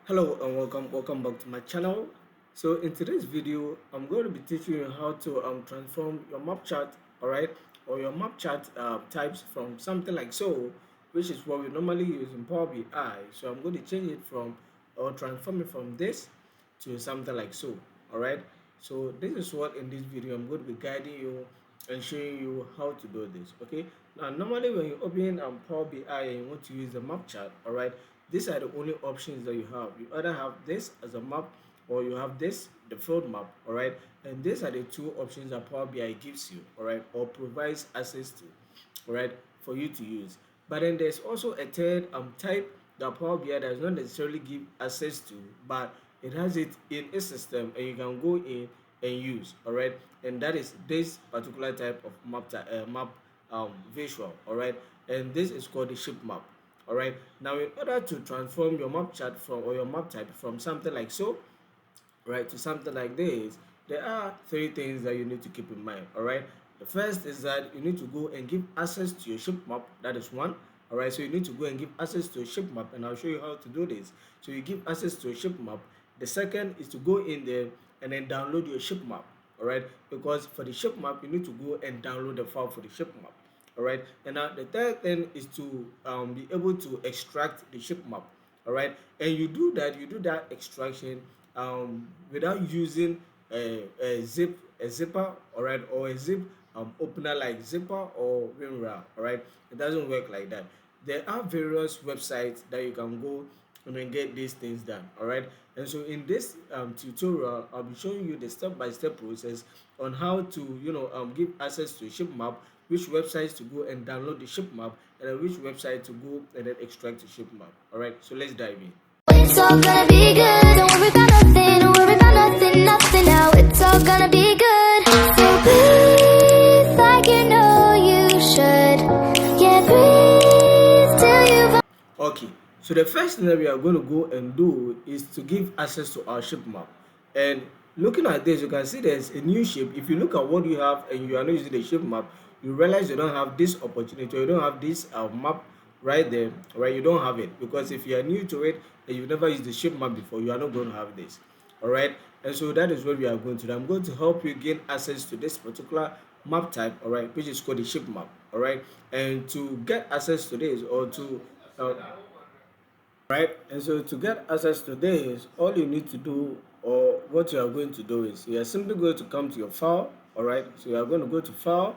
Hello and welcome back to my channel. So in today's video I'm going to be teaching you how to transform your map chart, all right, or your map chart types from something like so, which is what we normally use in Power BI. So I'm going to change it from or transform it from this to something like so, all right. So this is what in this video I'm going to be guiding you and showing you how to do this. Okay, now normally when you open Power BI and you want to use the map chart, all right, these are the only options that you have. You either have this as a map or you have this, the field map, all right. And these are the two options that Power BI gives you, all right, or provides access to, all right, for you to use. But then there's also a third type that Power BI does not necessarily give access to, but it has it in a system and you can go in and use, all right. And that is this particular type of map visual, all right. And this is called the shape map. All right, now in order to transform your map chart from or your map type from something like so, right, to something like this, there are three things that you need to keep in mind. All right, the first is that you need to go and give access to your shape map. That is one. All right, so you need to go and give access to a shape map, and I'll show you how to do this. So you give access to a shape map. The second is to go in there and then download your shape map. All right, because for the shape map you need to go and download the file for the shape map. All right, and now the third thing is to be able to extract the shape map. All right, and you do that extraction without using a zipper, all right, or a zip opener like zipper or WinRAR. All right, it doesn't work like that. There are various websites that you can go and then get these things done. All right, and so in this tutorial I'll be showing you the step-by-step process on how to give access to a shape map, which websites to go and download the shape map, and then which website to go and then extract the shape map. All right, so let's dive in. It's all gonna be good. Don't worry about nothing. Don't worry about nothing. Nothing now. It's all gonna be good. So breathe like you know you should. Yeah, breathe till you've. Okay, so the first thing that we are going to go and do is to give access to our shape map. And looking at this, you can see there's a new shape. If you look at what you have and you are not using the shape map, you realize you don't have this opportunity, or you don't have this map right there, right? You don't have it because if you are new to it and you've never used the shape map before, you are not going to have this. All right, and so that is what we are going to do. I'm going to help you gain access to this particular map type, all right, which is called the shape map. All right, and to get access to this or to uh, right, and so to get access to this, all you need to do or what you are going to do is you are simply going to come to your file. All right, so you are going to go to file,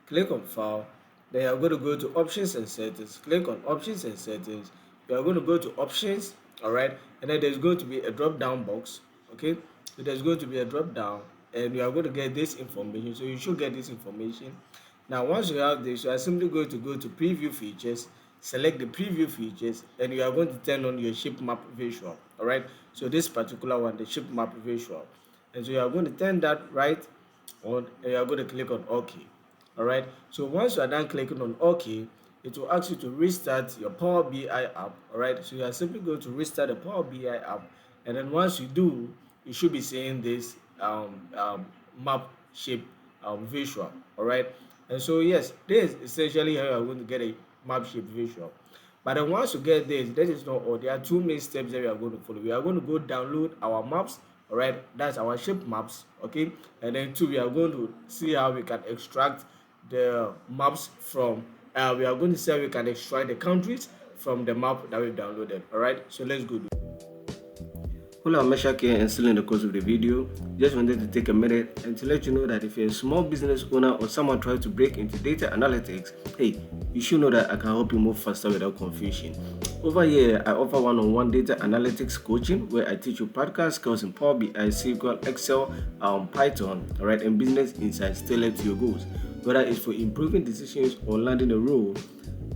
click on file, then you are going to go to options and settings, click on options and settings. You are going to go to options, all right, and then there's going to be a drop down box. Okay, so there's going to be a drop down and you are going to get this information. So you should get this information. Now once you have this, you are simply going to go to preview features, select the preview features, and you are going to turn on your shape map visual. All right, so this particular one, the shape map visual, and so you are going to turn that right on and you are going to click on OK. All right, so once you are done clicking on OK, it will ask you to restart your Power BI app. All right, so you are simply going to restart the Power BI app, and then once you do, you should be seeing this map shape visual. All right, and so yes, this is essentially how you are going to get a map shape visual. But then once you get this, that is not all. There are two main steps that we are going to follow. We are going to go download our maps, all right, that's our shape maps. Okay, and then two, we are going to see how we can extract the maps from we are going to see how we can extract the countries from the map that we've downloaded. All right, so let's go do. Hello, I'm Meshak here, and still in the course of the video, just wanted to take a minute and to let you know that if you're a small business owner or someone trying to break into data analytics, hey, you should know that I can help you move faster without confusion. Over here, I offer one-on-one data analytics coaching where I teach you podcast skills in Power BI, SQL, Excel, Python, alright, and business insights tailored to your goals. Whether it's for improving decisions or landing a role,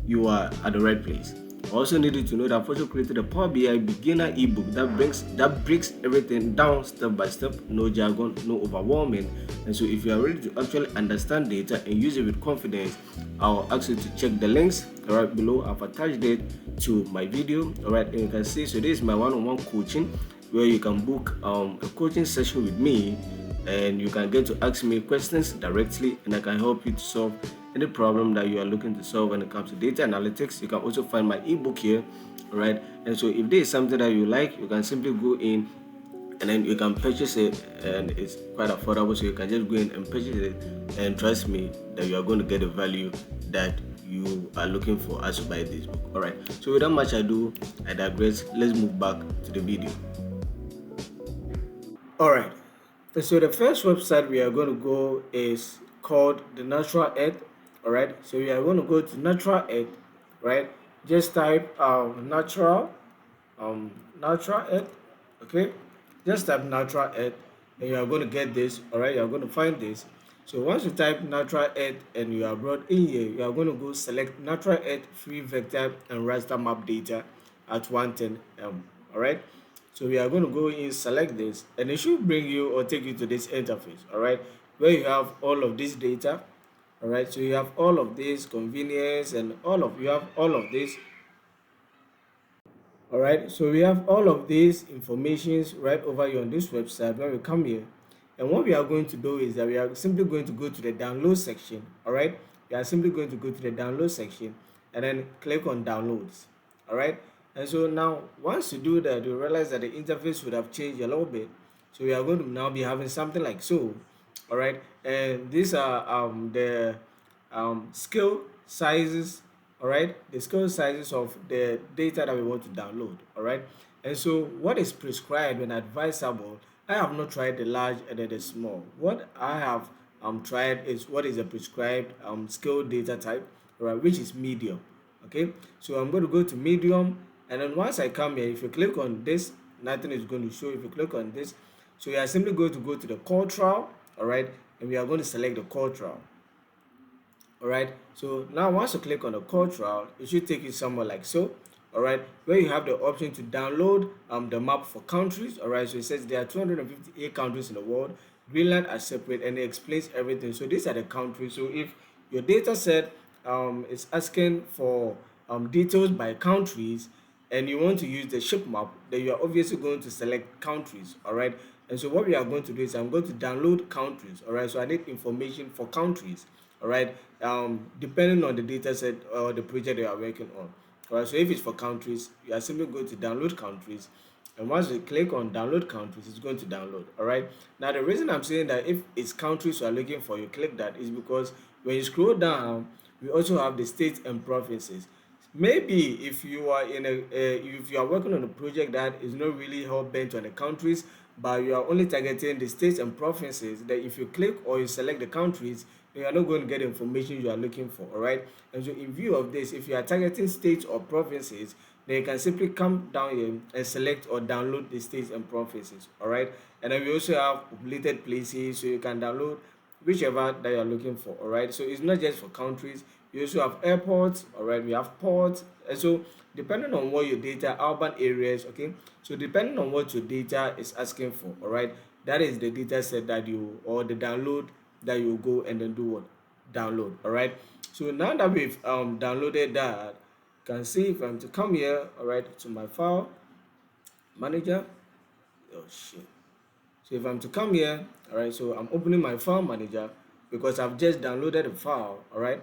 you are at the right place. I also needed to know that I've also created a Power BI beginner ebook that breaks everything down step by step, no jargon, no overwhelming. And so if you are ready to actually understand data and use it with confidence, I'll ask you to check the links right below. I've attached it to my video. Alright, and you can see, so this is my one-on-one coaching where you can book a coaching session with me and you can get to ask me questions directly and I can help you to solve any problem that you are looking to solve when it comes to data analytics. You can also find my ebook here All right, and so if there is something that you like, you can simply go in and then you can purchase it, and it's quite affordable, so you can just go in and purchase it, and trust me that you are going to get the value that you are looking for as you buy this book. All right, so without much ado, I digress, let's move back to the video. All right, so the first website we are going to go is called the Natural Earth. All right, so we are going to go to Natural Earth. Right, just type um natural earth. Okay, just type natural earth and you are going to get this. All right, you are going to find this. So once you type natural earth and you are brought in here, you are going to go select natural earth free vector and raster map data at 110 all right, so we are going to go in, select this, and it should bring you or take you to this interface. All right, where you have all of this data. All right, so you have all of this convenience and you have all of this. All right, so we have all of these informations right over here on this website. When we come here, and what we are going to do is that we are simply going to go to the download section. All right, we are simply going to go to the download section and then click on downloads. All right, and so now once you do that, you realize that the interface would have changed a little bit. So we are going to now be having something like so. All right, and these are the scale sizes. All right, the scale sizes of the data that we want to download. All right, and so what is prescribed and advisable, I have not tried the large and the small. What I have tried is what is a prescribed scale data type, all right, which is medium. Okay, so I'm going to go to medium, and then once I come here, if you click on this, nothing is going to show. If you click on this, so we are simply going to go to the cultural. All right, and we are going to select the cultural. All right, so now once you click on the cultural, it should take you somewhere like so. All right, where you have the option to download the map for countries. All right, so it says there are 258 countries in the world. Greenland are separate, and it explains everything. So these are the countries. So if your data set is asking for details by countries, and you want to use the ship map, then you are obviously going to select countries. All right, and so what we are going to do is I'm going to download countries. All right, so I need information for countries. All right, depending on the data set or the project you are working on. All right, so if it's for countries, you are simply going to download countries, and once you click on download countries, it's going to download. All right, now the reason I'm saying that if it's countries you are looking for, you click that is because when you scroll down, we also have the states and provinces. Maybe if you are if you are working on a project that is not really hell bent on the countries, but you are only targeting the states and provinces, that if you click or you select the countries, you are not going to get the information you are looking for. All right, and so in view of this, if you are targeting states or provinces, then you can simply come down here and select or download the states and provinces. All right, and then we also have populated places, so you can download whichever that you're looking for. All right, so it's not just for countries, you also have airports. All right, we have ports, and so depending on what your data, urban areas. Okay, so depending on what your data is asking for, all right, that is the data set that you, or the download that you go and then do what, download. All right, so now that we've downloaded that, you can see if I'm to come here, all right, to my file manager. Oh shit. So if I'm to come here, all right, so I'm opening my file manager because I've just downloaded the file. All right,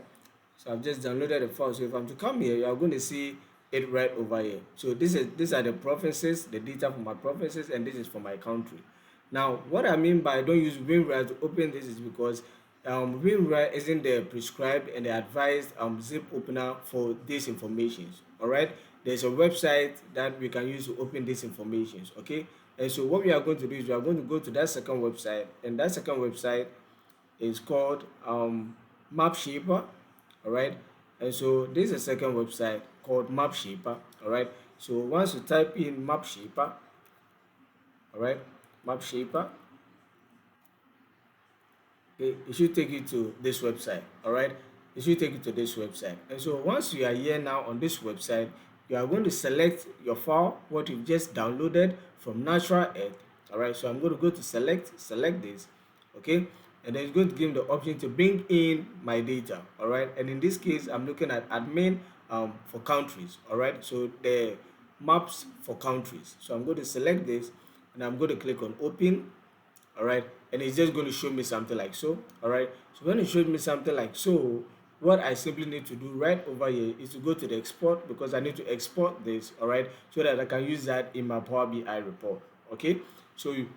so I've just downloaded the file. So if I'm to come here, you're going to see it right over here. So these are the provinces, the data for my provinces, and this is for my country. Now what I mean by don't use WinRAR to open this is because WinRAR isn't the prescribed and the advised zip opener for these informations. All right, there's a website that we can use to open these informations. Okay, and so what we are going to do is we are going to go to that second website, and that second website is called MapShaper. All right, and so this is a second website called MapShaper. All right, so once you type in MapShaper, all right, MapShaper, okay, it should take you to this website. All right, it should take you to this website, and so once you are here now on this website, you are going to select your file, what you've just downloaded from Natural Earth. All right, so I'm going to go to select this. Okay, and then it's going to give me the option to bring in my data. All right, and in this case I'm looking at admin for countries. All right, so the maps for countries, so I'm going to select this and I'm going to click on open. All right, and it's just going to show me something like so. All right, so when it shows me something like so, what I simply need to do right over here is to go to the export, because I need to export this, all right, so that I can use that in my Power BI report. Okay, so you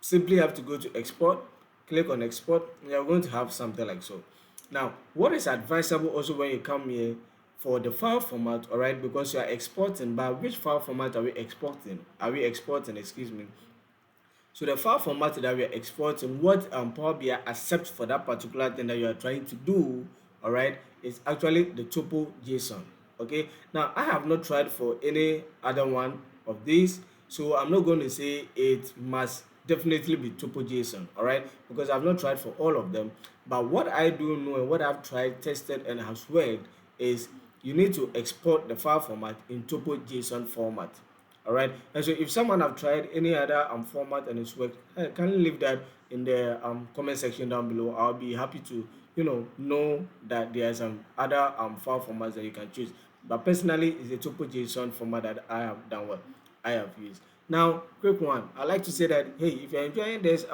simply have to go to export, click on export, and you're going to have something like so. Now, what is advisable also when you come here for the file format, all right, because you are exporting, but which file format are we exporting? Excuse me. So the file format that we are exporting, what Power BI accepts for that particular thing that you are trying to do, all right, is actually the TopoJSON. Okay. Now I have not tried for any other one of these, so I'm not going to say it must definitely be TopoJSON, all right, because I've not tried for all of them. But what I do know and what I've tried, tested, and has worked is you need to export the file format in TopoJSON format. All right, and so if someone have tried any other format and it's worked, kindly leave that in the comment section down below. I'll be happy to know that there are some other file formats that you can choose, but personally it's a TopoJSON format that I have done what I have used. Now, quick one, I like to say that, hey, if you're enjoying this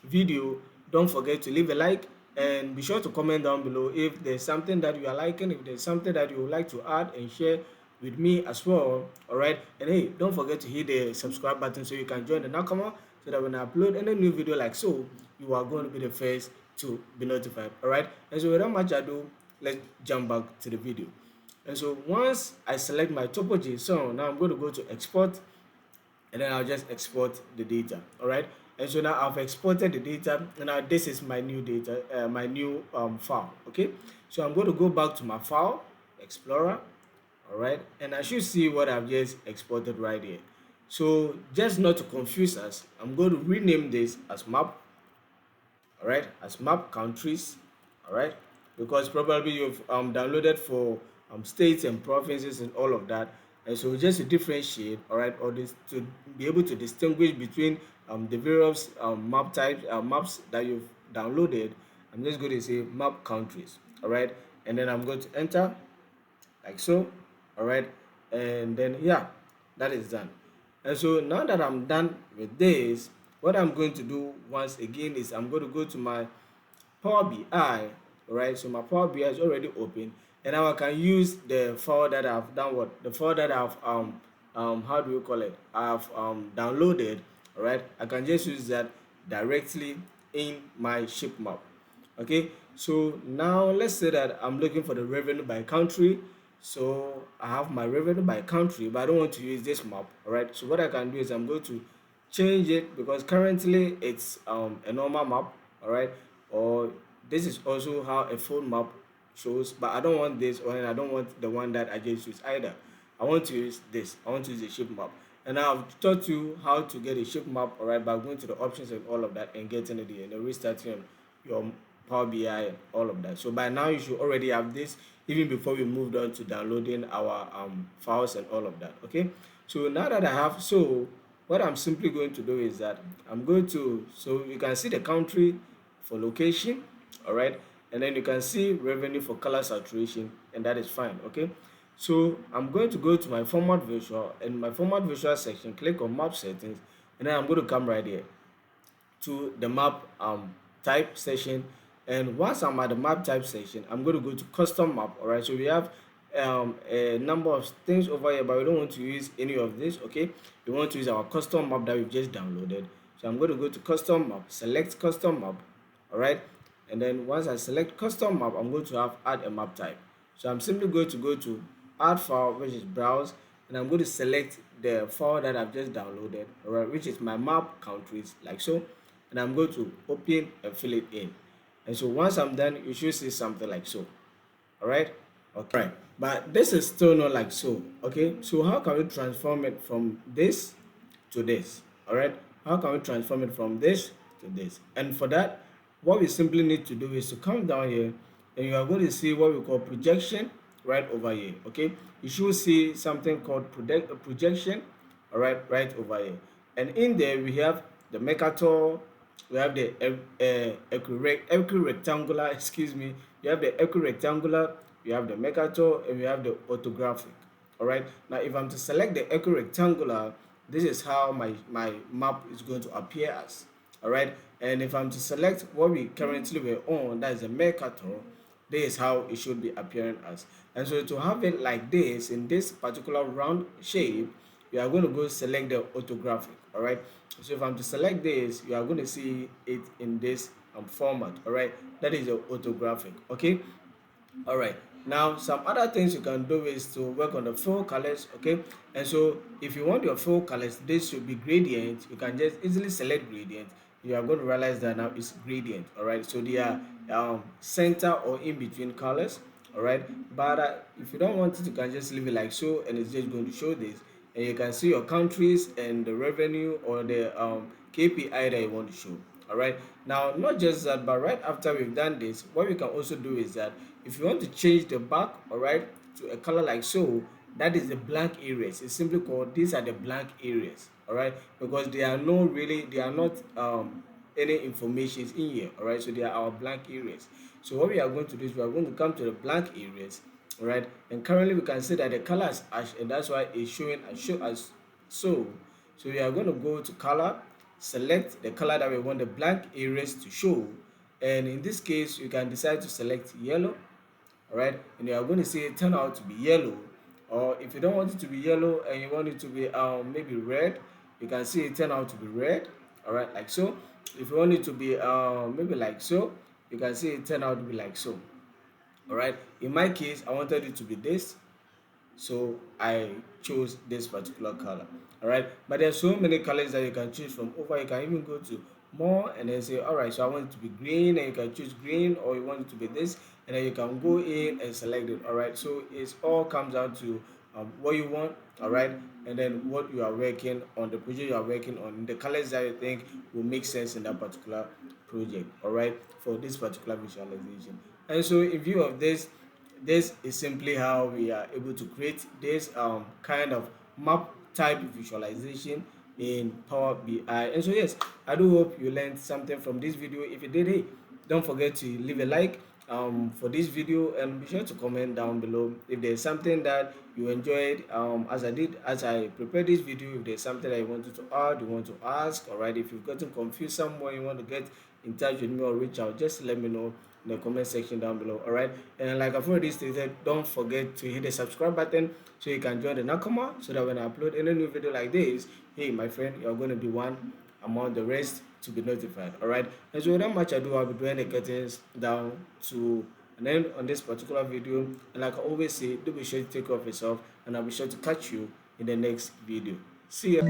video, don't forget to leave a like and be sure to comment down below if there's something that you are liking, if there's something that you would like to add and share with me as well. All right, and hey, don't forget to hit the subscribe button so you can join the Nakama, so that when I upload any new video like so, you are going to be the first to be notified. All right, and so without much ado, let's jump back to the video. And so once I select my TopoJSON, now I'm going to go to export, and then I'll just export the data. All right, and so now I've exported the data, and now this is my new data, my new file. Okay, so I'm going to go back to my file explorer. All right, and I should see what I've just exported right here. So just not to confuse us, I'm going to rename this as map. All right, as map countries. All right, because probably you've downloaded for states and provinces and all of that, and so just to differentiate, all right, or this to be able to distinguish between the various map types, maps that you've downloaded, I'm just going to say map countries. All right, and then I'm going to enter like so. All right, and then yeah, that is done. And so now that I'm done with this, what I'm going to do once again is I'm going to go to my Power BI. All right, so my Power BI is already open, and now I can use the file that I've done, what the file that I've how do you call it, I've downloaded. All right, I can just use that directly in my shape map. Okay, so now let's say that I'm looking for the revenue by country. So I have my revenue by country, but I don't want to use this map. All right, so what I can do is I'm going to change it, because currently it's a normal map. All right, or this is also how a phone map shows, but I don't want this, or I don't want the one that I just used either. I want to use this. I want to use a shape map, and I've taught you how to get a shape map, all right, by going to the options and all of that and getting it here and then restarting your Power BI and all of that. So by now you should already have this, even before we moved on to downloading our files and all of that. Okay, so now that I have, so what I'm simply going to do is that I'm going to, so you can see the country for location, all right, and then you can see revenue for color saturation, and that is fine. Okay, so I'm going to go to my format visual, and my format visual section, click on map settings, and then I'm going to come right here to the map type section. And once I'm at the map type section, I'm going to go to custom map. All right, so we have a number of things over here, but we don't want to use any of this. Okay, we want to use our custom map that we've just downloaded. So I'm going to go to custom map, select custom map. All right, and then once I select custom map, I'm going to have add a map type. So I'm simply going to go to add file, which is browse, and I'm going to select the file that I've just downloaded, all right, which is my map countries, like so, and I'm going to open and fill it in. And so once I'm done, you should see something like so. All right, okay, right, but this is still not like so. Okay, so how can we transform it from this to this? All right, how can we transform it from this to this? And for that, what we simply need to do is to come down here, and you are going to see what we call projection right over here. Okay, you should see something called projection, all right, right over here. And in there we have the Mercator, we have the equirectangular, excuse me, we have the equirectangular, we have the Mercator, and we have the orthographic. All right, now if I'm to select the equirectangular, this is how my map is going to appear as. All right, and if I'm to select what we currently were on, that is the Mercator, this is how it should be appearing as. And so to have it like this in this particular round shape, you are going to go select the orthographic. All right, so if I'm to select this, you are going to see it in this format. All right, that is the orthographic. Okay, all right, now some other things you can do is to work on the fill colors. Okay, and so if you want your fill colors, this should be gradient. You can just easily select gradient. You are going to realize that now it's gradient. All right, so they are center or in between colors. All right, but if you don't want it, you can just leave it like so, and it's just going to show this, and you can see your countries and the revenue or the KPI that you want to show. All right, now not just that, but right after we've done this, what we can also do is that if you want to change the back, all right, to a color like so, that is the blank areas. It's simply called, these are the blank areas. All right, because they are no really, they are not any information in here. All right, so they are our blank areas. So what we are going to do is we are going to come to the blank areas. All right, and currently we can see that the color is ash, and that's why it's showing as show as so. So we are going to go to color, select the color that we want the blank areas to show, and in this case you can decide to select yellow. All right, and you are going to see it turn out to be yellow. Or if you don't want it to be yellow and you want it to be maybe red, you can see it turn out to be red. All right, like so. If you want it to be maybe like so, you can see it turn out to be like so. All right, in my case I wanted it to be this, so I chose this particular color. All right, but there's so many colors that you can choose from. Over, you can even go to more and then say, all right, so I want it to be green, and you can choose green, or you want it to be this, and then you can go in and select it. All right, so it all comes down to what you want. All right, and then what you are working on, the project you are working on, the colors that you think will make sense in that particular project. All right, for this particular visualization. And so in view of this, this is simply how we are able to create this kind of map type visualization in Power BI. And so yes, I do hope you learned something from this video. If you did, hey, don't forget to leave a like for this video, and be sure to comment down below if there's something that you enjoyed as I prepared this video. If there's something that you wanted to add, you want to ask, all right, if you've gotten confused somewhere, you want to get in touch with me or reach out, just let me know in the comment section down below. All right, and like I've already stated, don't forget to hit the subscribe button so you can join the Nakama, so that when I upload any new video like this, hey my friend, you're going to be one among the rest to be notified. All right, and so without much ado, I'll be doing the curtains down to an end on this particular video. And like I always say, do be sure to take care of yourself, and I'll be sure to catch you in the next video. See ya.